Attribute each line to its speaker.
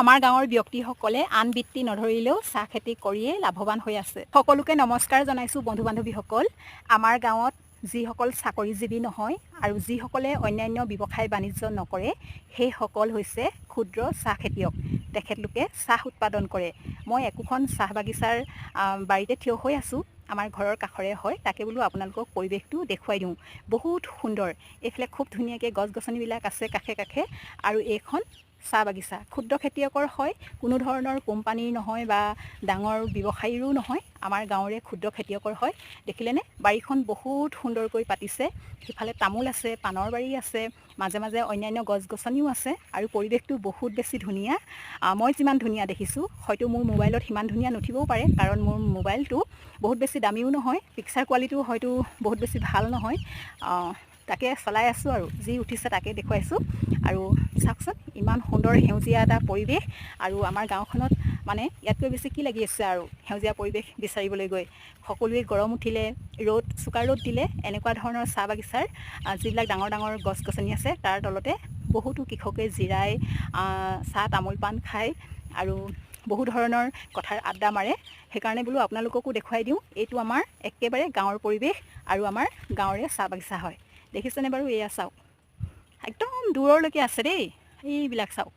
Speaker 1: আমাৰ গাঁৱৰ ব্যক্তিসকলে আন বৃত্তি নধৰিলেও চাহ খেতি কৰিয়ে লাভৱান হৈ আছে। সকলোকে নমস্কাৰ জনাইছোঁ বন্ধু বান্ধৱীসকল। আমাৰ গাঁৱত যিসকল চাকৰিজীৱী নহয় আৰু যিসকলে অন্যান্য ব্যৱসায় বাণিজ্য নকৰে, সেইসকল হৈছে ক্ষুদ্ৰ চাহ খেতিয়ক। তেখেতলোকে চাহ উৎপাদন কৰে। মই একোখন চাহ বাগিচাৰ বাৰীতে থিয় হৈ আছোঁ। আমাৰ ঘৰৰ কাষৰে হয়, তাকে বোলো আপোনালোকক পৰিৱেশটো দেখুৱাই দিওঁ। বহুত সুন্দৰ, এইফালে খুব ধুনীয়াকৈ গছ গছনিবিলাক আছে কাষে কাষে। আৰু এইখন চাহ বাগিচা ক্ষুদ্ৰ খেতিয়কৰ হয়, কোনো ধৰণৰ কোম্পানীৰ নহয় বা ডাঙৰ ব্যৱসায়ীৰো নহয়, আমাৰ গাঁৱৰে ক্ষুদ্ৰ খেতিয়কৰ হয়। দেখিলেনে বাৰীখন বহুত সুন্দৰকৈ পাতিছে। সিফালে তামোল আছে, পাণৰ বাৰী আছে, মাজে মাজে অন্যান্য গছ গছনিও আছে আৰু পৰিৱেশটো বহুত বেছি ধুনীয়া। মই যিমান ধুনীয়া দেখিছোঁ, হয়তো মোৰ মোবাইলত সিমান ধুনীয়া নুঠিবও পাৰে, কাৰণ মোৰ মোবাইলটো বহুত বেছি দামীও নহয়, পিকচাৰ কোৱালিটিও হয়তো বহুত বেছি ভাল নহয়। তাকে চলাই আছোঁ আৰু যি উঠিছে তাকে দেখুৱাইছোঁ। আৰু চাওকচোন ইমান সুন্দৰ সেউজীয়া এটা পৰিৱেশ। আৰু আমাৰ গাঁওখনত মানে ইয়াতকৈ বেছি কি লাগি আছে আৰু সেউজীয়া পৰিৱেশ বিচাৰিবলৈ গৈ। সকলোৱে গৰম উঠিলে, চোকা ৰ'দ দিলে, এনেকুৱা ধৰণৰ চাহ বাগিচাৰ যিবিলাক ডাঙৰ ডাঙৰ গছ গছনি আছে তাৰ তলতে বহুতো কৃষকে জিৰাই চাহ তামোল পাণ খায় আৰু বহু ধৰণৰ কথাৰ আড্ডা মাৰে। সেইকাৰণে বোলো আপোনালোককো দেখুৱাই দিওঁ, এইটো আমাৰ একেবাৰে গাঁৱৰ পৰিৱেশ আৰু আমাৰ গাঁৱৰে চাহ বাগিচা হয়। দেখিছেনে বাৰু? এয়া চাওক, একদম দূৰলৈকে আছে দেই, এইবিলাক চাওক।